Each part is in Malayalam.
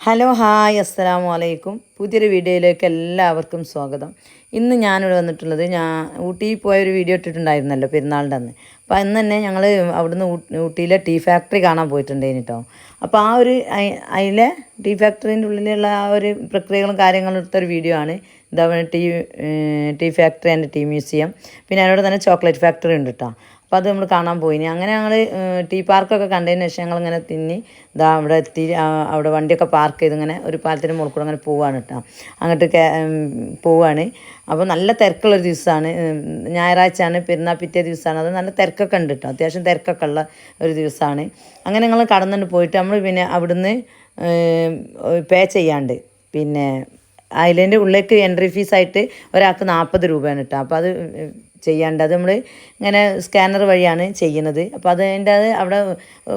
ഹലോ ഹായ് അസ്സലാമു അലൈക്കും. പുതിയൊരു വീഡിയോയിലേക്ക് എല്ലാവർക്കും സ്വാഗതം. ഇന്ന് ഞാനിവിടെ വന്നിട്ടുള്ളത് ഊട്ടിയിൽ പോയൊരു വീഡിയോ ഇട്ടിട്ടുണ്ടായിരുന്നല്ലോ പെരുന്നാളിൻ്റെ അന്ന്. അപ്പോൾ അന്ന് തന്നെ ഞങ്ങൾ അവിടുന്ന് ഊട്ടിയിലെ ടീ ഫാക്ടറി കാണാൻ പോയിട്ടുണ്ടായിരുന്നു കേട്ടോ. അപ്പോൾ ആ ഒരു അതിലെ ടീ ഫാക്ടറീൻ്റെ ഉള്ളിലുള്ള ആ ഒരു പ്രക്രിയകളും കാര്യങ്ങളും എടുത്തൊരു വീഡിയോ ആണ്. ഇതാ tea factory and tea museum, പിന്നെ അതിനോട് തന്നെ ചോക്ലേറ്റ് ഫാക്ടറി ഉണ്ട് കേട്ടോ. അപ്പോൾ അത് നമ്മൾ കാണാൻ പോയിനി. അങ്ങനെ ഞങ്ങൾ ടീ പാർക്കൊക്കെ കണ്ടതിന് ശേഷം ഞങ്ങളിങ്ങനെ തിന്നി ഇതാ അവിടെ എത്തി. അവിടെ വണ്ടിയൊക്കെ പാർക്ക് ചെയ്ത് ഇങ്ങനെ ഒരു പാലത്തിൻ്റെ മുകളിൽ കൂടെ അങ്ങനെ പോവാണ് കേട്ടോ. അങ്ങോട്ട് പോവാണ്. അപ്പോൾ നല്ല തിരക്കുള്ളൊരു ദിവസമാണ്, ഞായറാഴ്ചയാണ്, പെരുന്നാൾ പിറ്റേ ദിവസമാണ്. അത് നല്ല തിരക്കൊക്കെ ഉണ്ട് കേട്ടോ, അത്യാവശ്യം തിരക്കൊക്കെ ഉള്ള ഒരു ദിവസമാണ്. അങ്ങനെ ഞങ്ങൾ കടന്നിട്ട് പോയിട്ട് നമ്മൾ പിന്നെ അവിടുന്ന് പേ ചെയ്യാണ്ട് പിന്നെ ഐലൻഡ് ഉള്ളിലേക്ക് എൻട്രി ഫീസായിട്ട് ഒരാൾക്ക് 40 രൂപയാണ് കേട്ടോ. അപ്പോൾ അത് ചെയ്യാണ്ട് അത് നമ്മൾ ഇങ്ങനെ സ്കാനർ വഴിയാണ് ചെയ്യുന്നത്. അപ്പോൾ അതിൻ്റെ അവിടെ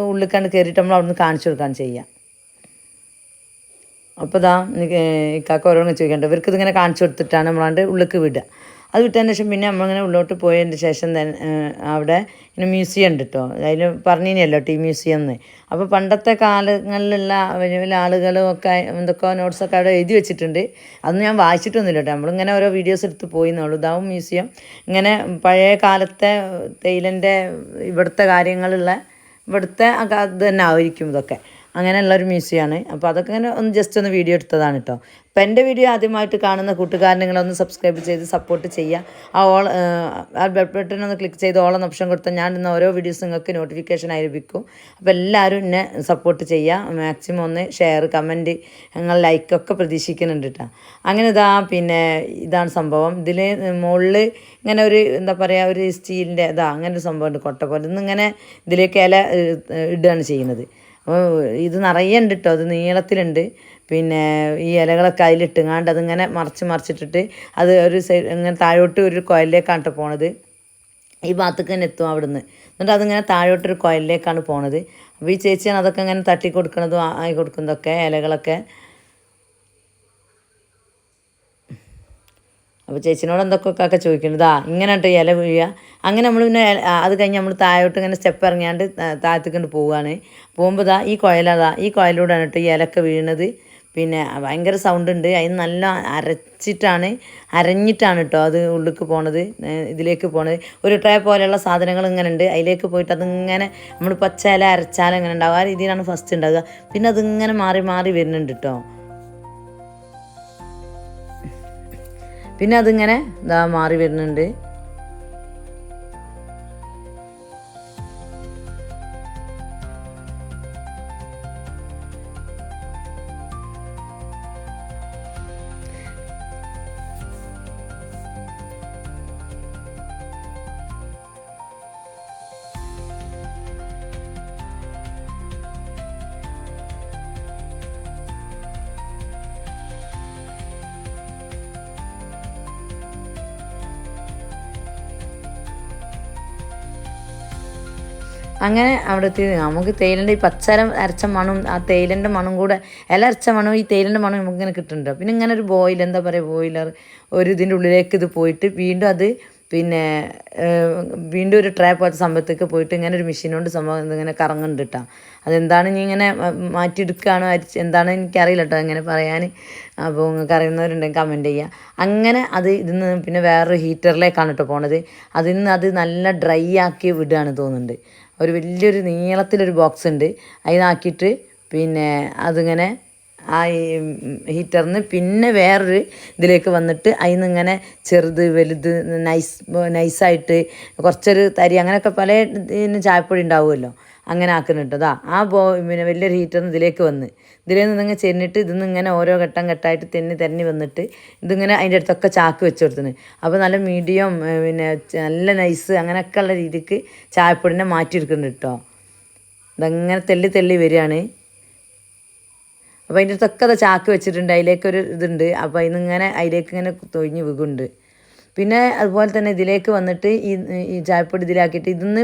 ഉള്ളിൽ കണ്ട് കയറിയിട്ട് നമ്മൾ അവിടെ നിന്ന് കാണിച്ചു കൊടുക്കുകയാണ് ചെയ്യുക. അപ്പോൾ ഇതാ ഇക്കാക്ക ഓരോന്ന് ചോദിക്കേണ്ടത്, ഇവർക്ക് ഇതിങ്ങനെ കാണിച്ചു കൊടുത്തിട്ടാണ് നമ്മളാണ്ട് ഉള്ളിലേക്ക് വിടുക. അത് വിട്ടതിന് ശേഷം പിന്നെ നമ്മളിങ്ങനെ ഉള്ളോട്ട് പോയതിന് ശേഷം അവിടെ ഇങ്ങനെ മ്യൂസിയം ഉണ്ട് കേട്ടോ. അതിൽ പറഞ്ഞിനല്ലോ ടീ മ്യൂസിയം എന്ന്. അപ്പോൾ പണ്ടത്തെ കാലങ്ങളിലുള്ള വലിയ വലിയ ആളുകളും ഒക്കെ എന്തൊക്കെ നോട്ട്സൊക്കെ അവിടെ എഴുതി വെച്ചിട്ടുണ്ട്. അതൊന്നും ഞാൻ വായിച്ചിട്ടൊന്നുമില്ല കേട്ടോ. നമ്മളിങ്ങനെ ഓരോ വീഡിയോസ് എടുത്ത് പോയി എന്നുള്ളൂ. ഇതാവും മ്യൂസിയം. ഇങ്ങനെ പഴയ കാലത്തെ തേയിലൻ്റെ ഇവിടുത്തെ കാര്യങ്ങളുള്ള ഇവിടുത്തെ അത് തന്നെ ആയിരിക്കും ഇതൊക്കെ. അങ്ങനെയുള്ളൊരു മ്യൂസിയമാണ്. അപ്പോൾ അതൊക്കെ ഇങ്ങനെ ജസ്റ്റ് ഒന്ന് വീഡിയോ എടുത്തതാണ് കേട്ടോ. അപ്പോൾ എൻ്റെ വീഡിയോ ആദ്യമായിട്ട് കാണുന്ന കൂട്ടുകാരൻ നിങ്ങളൊന്ന് സബ്സ്ക്രൈബ് ചെയ്ത് സപ്പോർട്ട് ചെയ്യുക. ആ ബെൽ ബട്ടൺ ഒന്ന് ക്ലിക്ക് ചെയ്ത് ഓളെന്ന ഓപ്ഷൻ കൊടുത്താൽ ഞാൻ ഇന്ന് ഓരോ വീഡിയോസ് നിങ്ങൾക്ക് നോട്ടിഫിക്കേഷൻ ആയി ലഭിക്കും. അപ്പോൾ എല്ലാവരും എന്നെ സപ്പോർട്ട് ചെയ്യുക. മാക്സിമം ഒന്ന് ഷെയർ, കമൻറ്റ്, ഞങ്ങൾ ലൈക്കൊക്കെ പ്രതീക്ഷിക്കുന്നുണ്ട് കേട്ടോ. അങ്ങനെ പിന്നെ ഇതാണ് സംഭവം. ഇതിൽ മുകളിൽ ഇങ്ങനെ ഒരു എന്താ പറയുക, ഒരു സ്റ്റീലിൻ്റെ അങ്ങനെ ഒരു സംഭവമുണ്ട്, കൊട്ട പോലെ. ഇന്നിങ്ങനെ ഇതിലേക്ക് ഇല ഇടുകയാണ് ചെയ്യുന്നത്. അപ്പോൾ ഇത് നിറയെ ഉണ്ട് കേട്ടോ, അത് നീളത്തിലുണ്ട്. പിന്നെ ഈ ഇലകളൊക്കെ അതിലിട്ടുങ്ങാണ്ട് അതിങ്ങനെ മറിച്ചിട്ടിട്ട് അത് ഒരു സൈഡ് ഇങ്ങനെ താഴോട്ട് ഒരു കോയിലേക്കാണ് കേട്ടോ പോണത്. ഈ ഭാഗത്തേക്ക് തന്നെ എത്തും അവിടുന്ന്. എന്നിട്ട് അതിങ്ങനെ താഴോട്ടൊരു കോയിലേക്കാണ് പോണത്. അപ്പോൾ ഈ ചേച്ചിയാണ് അതൊക്കെ ഇങ്ങനെ തട്ടി കൊടുക്കുന്നതും ആയി കൊടുക്കുന്നതൊക്കെ ഇലകളൊക്കെ. അപ്പോൾ ചേച്ചിനോട് എന്തൊക്കെ ചോദിക്കുന്നത്, ഇങ്ങനെ കേട്ടോ ഇല വീഴുക. അങ്ങനെ നമ്മൾ പിന്നെ അത് കഴിഞ്ഞ് നമ്മൾ താഴോട്ട് ഇങ്ങനെ സ്റ്റെപ്പ് ഇറങ്ങിയാണ്ട് താഴത്തേക്കൊണ്ട് പോവുകയാണ്. പോകുമ്പോൾ ഈ കോയിലൂടെയാണ് കേട്ടോ ഈ ഇലക്കെ വീഴുന്നത്. പിന്നെ ഭയങ്കര സൗണ്ട് ഉണ്ട്. അതിന് നല്ല അരഞ്ഞിട്ടാണ് കേട്ടോ അത് ഉള്ളിലേക്ക് പോണത്, ഇതിലേക്ക് പോണത്. ഒരു ട്രേ പോലെയുള്ള സാധനങ്ങൾ ഇങ്ങനെ ഉണ്ട്. അതിലേക്ക് പോയിട്ട് അതിങ്ങനെ നമ്മൾ പച്ച ഇല അരച്ചാലും ഇങ്ങനെ ഉണ്ടാവും. ആ രീതിയിലാണ് ഫസ്റ്റ് ഉണ്ടാവുക. പിന്നെ അതിങ്ങനെ മാറി മാറി വരുന്നുണ്ട് കേട്ടോ. പിന്നെ അതിങ്ങനെ മാറി വരുന്നുണ്ട്. അങ്ങനെ അവിടെ എത്തി നമുക്ക് തേയിലൻ്റെ ഈ പച്ചരം അരച്ച മണം, ആ തേയിലൻ്റെ മണം കൂടെ, ഇല അരച്ച മണവും ഈ തേയിലൻ്റെ മണം നമുക്കിങ്ങനെ കിട്ടുന്നുണ്ട്. പിന്നെ ഇങ്ങനെ ഒരു എന്താ പറയുക, ബോയിലർ ഒരു ഇതിൻ്റെ ഉള്ളിലേക്ക് ഇത് പോയിട്ട് വീണ്ടും അത് പിന്നെ വീണ്ടും ഒരു ട്രേ പോലത്തെ സംഭവത്തേക്ക് പോയിട്ട് ഇങ്ങനെ ഒരു മെഷീനുകൊണ്ട് സംഭവം ഇങ്ങനെ കറങ്ങുന്നുണ്ട് കേട്ടോ. അതെന്താണ് ഇനി ഇങ്ങനെ മാറ്റിയെടുക്കുകയാണോ എന്താണ് എനിക്കറിയില്ല കേട്ടോ ഇങ്ങനെ പറയാൻ. അപ്പോൾ നിങ്ങൾക്ക് അറിയുന്നവരുണ്ടെങ്കിൽ കമൻറ്റ് ചെയ്യുക. അങ്ങനെ അത് ഇതിന്ന് പിന്നെ വേറൊരു ഹീറ്ററിലേക്കാണ് കേട്ടോ പോണത്. അത് നല്ല ഡ്രൈ ആക്കി വിടുകയാണ് തോന്നുന്നുണ്ട്. ഒരു വലിയൊരു നീളത്തിലൊരു ബോക്സ് ഉണ്ട്, അതിനാക്കിയിട്ട് പിന്നെ അതിങ്ങനെ ആ ഹീറ്ററിന് പിന്നെ വേറൊരു ഇതിലേക്ക് വന്നിട്ട് അതിന് ഇങ്ങനെ ചെറുത് വലുത് നൈസായിട്ട് കുറച്ചൊരു തരി അങ്ങനെയൊക്കെ പല ചായപ്പൊടി ഉണ്ടാവുമല്ലോ, അങ്ങനെ ആക്കുന്നുണ്ട്. പിന്നെ വലിയൊരു ഹീറ്ററിന് ഇതിലേക്ക് വന്ന് ഇതിൽ നിന്നിങ്ങനെ ചെന്നിട്ട് ഇതിന്ന് ഇങ്ങനെ ഓരോ ഘട്ടമായിട്ട് തെന്നി വന്നിട്ട് ഇതിങ്ങനെ അതിൻ്റെ അടുത്തൊക്കെ ചാക്ക് വെച്ച് കൊടുത്തിന്. അപ്പോൾ നല്ല മീഡിയം പിന്നെ നല്ല നൈസ് അങ്ങനെയൊക്കെ ഉള്ള രീതിക്ക് ചായപ്പൊടിനെ മാറ്റിയെടുക്കുന്നുണ്ട് കേട്ടോ. ഇതങ്ങനെ തെള്ളി വരികയാണ്. അപ്പോൾ അതിൻ്റെ അടുത്തൊക്കെ അത് ചാക്ക് വെച്ചിട്ടുണ്ട്, അതിലേക്കൊരു ഇതുണ്ട്. അപ്പോൾ അതിലേക്ക് ഇങ്ങനെ തൊഴിഞ്ഞ് വീകുന്നുണ്ട്. പിന്നെ അതുപോലെ തന്നെ ഇതിലേക്ക് വന്നിട്ട് ഈ ചായപ്പൊടി ഇതിലാക്കിയിട്ട് ഇതിന്ന്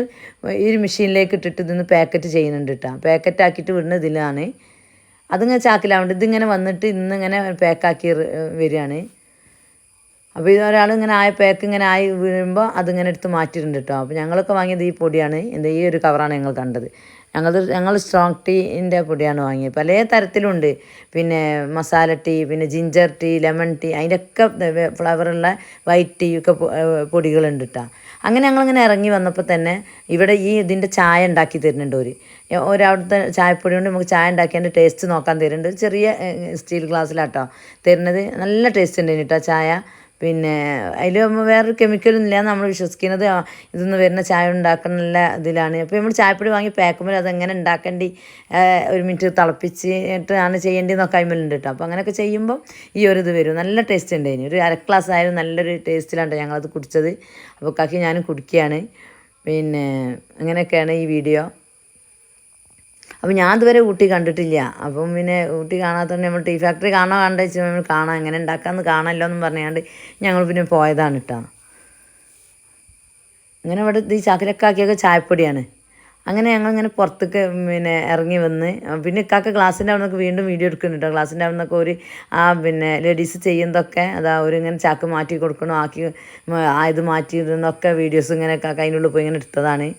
ഈ ഒരു മെഷീനിലേക്ക് ഇട്ടിട്ട് ഇതിന്ന് പാക്കറ്റ് ചെയ്യുന്നുണ്ട് കേട്ടോ. പാക്കറ്റ് ആക്കിയിട്ട് വിടുന്ന ഇതിലാണ്. അതിങ്ങനെ ചാക്കിലാവുന്നുണ്ട്. ഇതിങ്ങനെ വന്നിട്ട് ഇന്നിങ്ങനെ പാക്കാക്കി വരികയാണ്. അപ്പോൾ ഇതൊരാൾ ഇങ്ങനെ പാക്ക് ഇങ്ങനെ ആയി വീഴുമ്പോൾ അതിങ്ങനെ എടുത്ത് മാറ്റിയിട്ടുണ്ട് കേട്ടോ. അപ്പോൾ ഞങ്ങളൊക്കെ വാങ്ങിയത് ഈ പൊടിയാണ്, ഈ ഒരു കവറാണ് ഞങ്ങൾ കണ്ടത്. ഞങ്ങൾ സ്ട്രോങ് ടീൻ്റെ പൊടിയാണ് വാങ്ങിയത്. പല തരത്തിലുണ്ട്. പിന്നെ മസാല ടീ, പിന്നെ ജിഞ്ചർ ടീ, ലെമൺ ടീ, അതിൻ്റെയൊക്കെ ഫ്ലേവറുള്ള വൈറ്റ് ടീ ഒക്കെ പൊടികളുണ്ട് കേട്ടോ. അങ്ങനെ ഞങ്ങളിങ്ങനെ ഇറങ്ങി വന്നപ്പോൾ തന്നെ ഇവിടെ ഇതിൻ്റെ ചായ ഉണ്ടാക്കി തരുന്നുണ്ട്. ഒരവിടുത്തെ ചായപ്പൊടി കൊണ്ട് നമുക്ക് ചായ ഉണ്ടാക്കിയതിൻ്റെ ടേസ്റ്റ് നോക്കാൻ തരുന്നുണ്ട്. ചെറിയ സ്റ്റീൽ ഗ്ലാസ്സിലാട്ടോ തരുന്നത്. നല്ല ടേസ്റ്റ് ഉണ്ട് കേട്ടോ ചായ. പിന്നെ അതിൽ വേറൊരു കെമിക്കലൊന്നും ഇല്ല നമ്മൾ വിശ്വസിക്കുന്നത്. ഇതൊന്നും വരുന്ന ചായ ഉണ്ടാക്കുന്ന ഇതിലാണ്. അപ്പോൾ നമ്മൾ ചായപ്പൊടി വാങ്ങി പാക്കുമ്പോൾ അതെങ്ങനെ ഉണ്ടാക്കേണ്ടി 1 മിനിറ്റ് തിളപ്പിച്ചിട്ടാണ് ചെയ്യേണ്ടതെന്നൊക്കെ അതിലുണ്ട് കേട്ടോ. അപ്പോൾ അങ്ങനെയൊക്കെ ചെയ്യുമ്പോൾ ഈ ഒരു ഇത് വരും. നല്ല ടേസ്റ്റ് ഉണ്ട്. ഒരു 1/2 ഗ്ലാസ് ആയാലും നല്ലൊരു ടേസ്റ്റിലാണ് ഞങ്ങളത് കുടിച്ചത്. അപ്പോൾ കാക്കി ഞാനും കുടിക്കുകയാണ്. പിന്നെ അങ്ങനെയൊക്കെയാണ് ഈ വീഡിയോ. അപ്പോൾ ഞാൻ ഇതുവരെ ഊട്ടി കണ്ടിട്ടില്ല. അപ്പം പിന്നെ ഊട്ടി കാണാത്തതുകൊണ്ട് നമ്മൾ ടീ ഫാക്ടറി കാണാൻ വെച്ചാൽ നമ്മൾ കാണാം, എങ്ങനെ ഉണ്ടാക്കാമെന്ന് കാണാമല്ലോ എന്നും പറഞ്ഞാണ്ട് ഞങ്ങൾ പിന്നെ പോയതാണ് കേട്ടോ. അങ്ങനെ ഇവിടെ ഈ ചാക്കിലൊക്കെ ആക്കിയൊക്കെ ചായപ്പൊടിയാണ്. അങ്ങനെ ഞങ്ങളിങ്ങനെ പുറത്തേക്ക് പിന്നെ ഇറങ്ങി വന്ന് പിന്നെ ഇക്കാക്ക ക്ലാസ്സിൻ്റെ അവിടെ നിന്നൊക്കെ വീണ്ടും വീഡിയോ എടുക്കുന്നുണ്ട് കേട്ടോ. ക്ലാസ്സിൻ്റെ അവിടെ നിന്നൊക്കെ പിന്നെ ലേഡീസ് ചെയ്യുന്നതൊക്കെ ഇങ്ങനെ ചാക്ക് മാറ്റി കൊടുക്കണോ, ഇത് മാറ്റി ഇടുന്നൊക്കെ വീഡിയോസ് ഇങ്ങനെ അതിനുള്ളിൽ പോയി ഇങ്ങനെ എടുത്തതാണ്.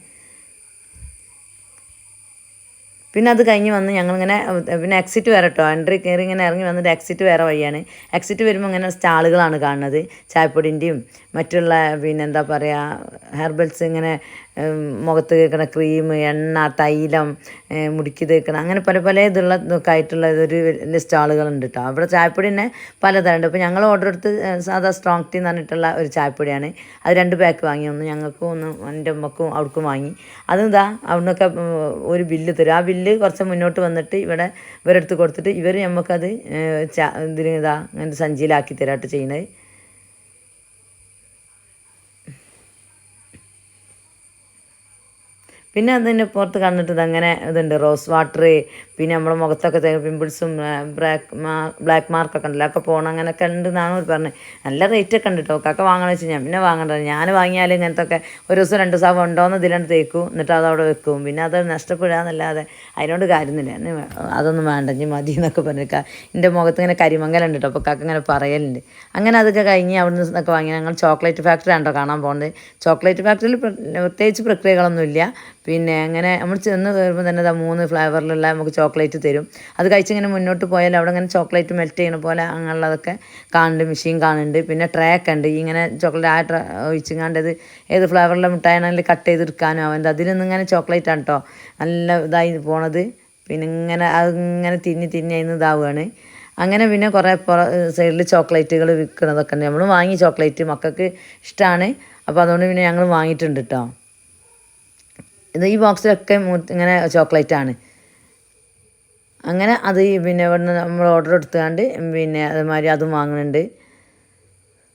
പിന്നെ അത് കഴിഞ്ഞ് വന്ന് ഞങ്ങളിങ്ങനെ പിന്നെ എക്സിറ്റ് വേറെ കേട്ടോ. എൻട്രി കയറി ഇങ്ങനെ ഇറങ്ങി വന്നിട്ട് എക്സിറ്റ് വേറെ വഴിയാണ്. എക്സിറ്റ് വരുമ്പോൾ ഇങ്ങനെ സ്റ്റാളുകളാണ് കാണുന്നത്. ചായപ്പൊടിൻ്റെയും മറ്റുള്ള പിന്നെ എന്താ പറയുക ഹെർബൽസ്, ഇങ്ങനെ മുഖത്ത് തേക്കണ ക്രീം, എണ്ണ, തൈലം, മുടിക്ക് തേക്കണം, അങ്ങനെ പല ഇതൊക്കെ ആയിട്ടുള്ള ഒരു വലിയ സ്റ്റാളുകളുണ്ട് കേട്ടോ. അവിടെ ചായപ്പൊടി തന്നെ പലതരമുണ്ട്. അപ്പോൾ ഞങ്ങൾ ഓർഡർ എടുത്ത് സാധാ സ്ട്രോങ് ടീ എന്ന് പറഞ്ഞിട്ടുള്ള ഒരു ചായപ്പൊടിയാണ്. അത് 2 പാക്ക് വാങ്ങി. ഒന്ന് ഞങ്ങൾക്കും ഒന്ന് എൻ്റെ അമ്മക്കും അവർക്കും വാങ്ങി. അതെന്താ അവിടുന്നൊക്കെ ഒരു ബില്ല് തരും. ആ ബില്ല് കുറച്ച് മുന്നോട്ട് വന്നിട്ട് ഇവരെടുത്ത് കൊടുത്തിട്ട് ഇവർ നമുക്കത് അങ്ങനെ സഞ്ചിയിലാക്കി തരാട്ട് ചെയ്യുന്നത്. പിന്നെ അതിൻ്റെ പുറത്ത് കണ്ടിട്ട് ഇതങ്ങനെ ഇതുണ്ട് റോസ് വാട്ടർ. പിന്നെ നമ്മുടെ മുഖത്തൊക്കെ പിമ്പിൾസും ബ്ലാക്ക് മാർക്കൊക്കെ ഉണ്ടല്ലോ, ഒക്കെ പോകണം അങ്ങനെയൊക്കെ ഉണ്ട് എന്നാണ് അവർ പറഞ്ഞത്. നല്ല റേറ്റൊക്കെ ഉണ്ട് കേട്ടോ. ഒക്കെ വാങ്ങണമെന്ന് വെച്ചാൽ ഞാൻ പിന്നെ വാങ്ങേണ്ടത്. ഞാൻ വാങ്ങിയാൽ ഇങ്ങനത്തെ ഒക്കെ 1 ദിവസം 2 ദിവസം ഉണ്ടോയെന്ന് ഇതിലാണ് തേക്കും, എന്നിട്ട് അതവിടെ വെക്കും. പിന്നെ അത് നഷ്ടപ്പെടുക എന്നല്ലാതെ അതിനോട് കാര്യമൊന്നുമില്ല. അതൊന്നും വേണ്ട, ഇനി മതി എന്നൊക്കെ പറഞ്ഞേക്കാം. എൻ്റെ മുഖത്ത് ഇങ്ങനെ കരിമങ്ങലുണ്ട് കേട്ടോ. അപ്പോൾ കാക്ക ഇങ്ങനെ പറയലുണ്ട്. അങ്ങനെ അതൊക്കെ കഴിഞ്ഞ് അവിടെ നിന്നൊക്കെ വാങ്ങി ഞങ്ങൾ ചോക്ലേറ്റ് ഫാക്ടറി ആണോ കാണാൻ പോകുന്നത്. ചോക്ലേറ്റ് ഫാക്ടറിയിൽ പ്രത്യേകിച്ച് പ്രക്രിയകളൊന്നുമില്ല. പിന്നെ അങ്ങനെ നമ്മൾ ചെന്ന് കയറുമ്പോൾ തന്നെ 3 ഫ്ലേവറിലുള്ള നമുക്ക് ചോക്ലേറ്റ് തരും. അത് കഴിച്ചിങ്ങനെ മുന്നോട്ട് പോയാൽ അവിടെ ഇങ്ങനെ ചോക്ലേറ്റ് മെൽറ്റ് ചെയ്യണ പോലെ അങ്ങനെയുള്ളതൊക്കെ കാണുന്നുണ്ട്. മെഷീൻ കാണുന്നുണ്ട്. പിന്നെ ട്രേ ഒക്കെ ഉണ്ട്. ഇങ്ങനെ ചോക്ലേറ്റ് ഒഴിച്ചിങ്ങാണ്ടത് ഏത് ഫ്ലേവറിലെ മിഠായിയാണെങ്കിൽ കട്ട് ചെയ്തെടുക്കാനും അവൻ്റെ അതിലൊന്നും ഇങ്ങനെ ചോക്ലേറ്റ് ആണ് കേട്ടോ നല്ല ഇതായി പോണത്. പിന്നെ ഇങ്ങനെ അതിങ്ങനെ തിന്നി അതിന് ഇതാവുകയാണ്. അങ്ങനെ പിന്നെ കുറേ സൈഡിൽ ചോക്ലേറ്റുകൾ വിൽക്കുന്നതൊക്കെ ഉണ്ട്. നമ്മൾ വാങ്ങി ചോക്ലേറ്റ്, മക്കൾക്ക് ഇഷ്ടമാണ്. അപ്പോൾ അതുകൊണ്ട് പിന്നെ ഞങ്ങൾ വാങ്ങിയിട്ടുണ്ട് കേട്ടോ. ഈ ബോക്സിലൊക്കെ ഇങ്ങനെ ചോക്ലേറ്റാണ്. അങ്ങനെ അത് പിന്നെ ഇവിടുന്ന് നമ്മൾ ഓർഡർ എടുത്തുകൊണ്ട് പിന്നെ അതേമാതിരി അതും വാങ്ങുന്നുണ്ട്.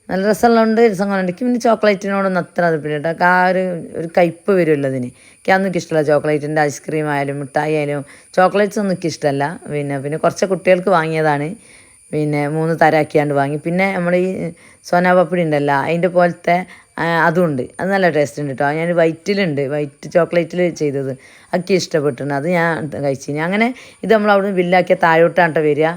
നല്ല രസമുള്ളതുകൊണ്ട് രസങ്ങളുണ്ട്. എനിക്ക് പിന്നെ ചോക്ലേറ്റിനോടൊന്നും അത്ര അതിപ്പില്ല കേട്ടോ. ആ ഒരു കയ്പ്പ് വരുമല്ലോ അതിന്. അതൊന്നും എനിക്കിഷ്ടമല്ല. ചോക്ലേറ്റിൻ്റെ ഐസ്ക്രീം ആയാലും മിഠായി ആയാലും ചോക്ലേറ്റ്സ് ഒന്നും എനിക്കിഷ്ടമല്ല. പിന്നെ കുറച്ച് കുട്ടികൾക്ക് വാങ്ങിയതാണ്. പിന്നെ 3 തരാക്കിയാണ്ട് വാങ്ങി. പിന്നെ നമ്മൾ ഈ സോനാ പപ്പടി ഉണ്ടല്ലോ അതിൻ്റെ പോലത്തെ അതുമുണ്ട്. അത് നല്ല ടേസ്റ്റ് ഉണ്ട് കേട്ടോ. ഞാൻ വൈറ്റിലുണ്ട്, വൈറ്റ് ചോക്ലേറ്റിൽ ചെയ്തത് അതൊക്കെ ഇഷ്ടപ്പെട്ടിട്ടുണ്ട്. അത് ഞാൻ കഴിച്ചിന്. അങ്ങനെ ഇത് നമ്മൾ അവിടെ നിന്ന് ബില്ലാക്കിയ താഴോട്ടാണ് കേട്ടോ വരിക.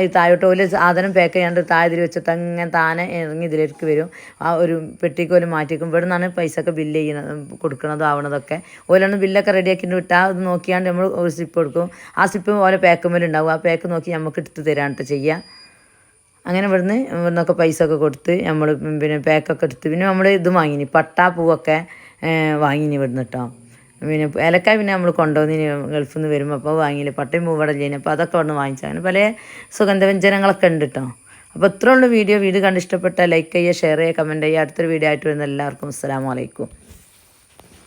ഈ താഴോട്ട് പോലെ സാധനം പാക്ക് ചെയ്യാണ്ട് താഴെ വെച്ചിട്ട് അങ്ങനെ താനെ ഇറങ്ങി ഇതിലേക്ക് വരും. ആ ഒരു പെട്ടിക്ക് പോലും മാറ്റിക്കും. ഇവിടെ നിന്നാണ് പൈസ ഒക്കെ ബില്ല് ചെയ്യണത്, കൊടുക്കണതും ആവണതൊക്കെ. ഓരോന്ന് ബില്ലൊക്കെ റെഡിയാക്കിയിട്ട് വിട്ടാൽ അത് നോക്കിയാണ്ട് നമ്മൾ ഒരു സ്ലിപ്പ് കൊടുക്കും. ആ സ്ലിപ്പ് ഓരോ പാക്കുമ്മലുണ്ടാവും. ആ പാക്ക് നോക്കി നമുക്ക് എടുത്ത് തരാനിട്ട് ചെയ്യുക. അങ്ങനെ ഇവിടുന്നൊക്കെ പൈസ ഒക്കെ കൊടുത്ത് നമ്മൾ പിന്നെ പാക്കൊക്കെ എടുത്ത് പിന്നെ നമ്മൾ ഇതും വാങ്ങിനി, പട്ടാ പൂവൊക്കെ വാങ്ങിനി ഇവിടുന്ന് കേട്ടോ. പിന്നെ ഏലക്കായ പിന്നെ നമ്മൾ കൊണ്ടുവന്നിന് ഗൾഫിൽ നിന്ന് വരുമ്പോൾ അപ്പോൾ വാങ്ങിയില്ല. പട്ടയും പൂവട ചെയ്യുന്നത് അപ്പോൾ അതൊക്കെ അവിടെ നിന്ന് വാങ്ങിച്ചു. അങ്ങനെ പല സുഗന്ധവ്യഞ്ജനങ്ങളൊക്കെ ഉണ്ട് കേട്ടോ. അപ്പോൾ ഇത്രയുള്ള വീഡിയോ കണ്ട് ഇഷ്ടപ്പെട്ടാൽ ലൈക്ക് ചെയ്യുക, ഷെയർ ചെയ്യുക, കമൻറ്റ് ചെയ്യുക. അടുത്തൊരു വീഡിയോ ആയിട്ട് വരുന്ന എല്ലാവർക്കും അസ്സലാമു അലൈക്കും.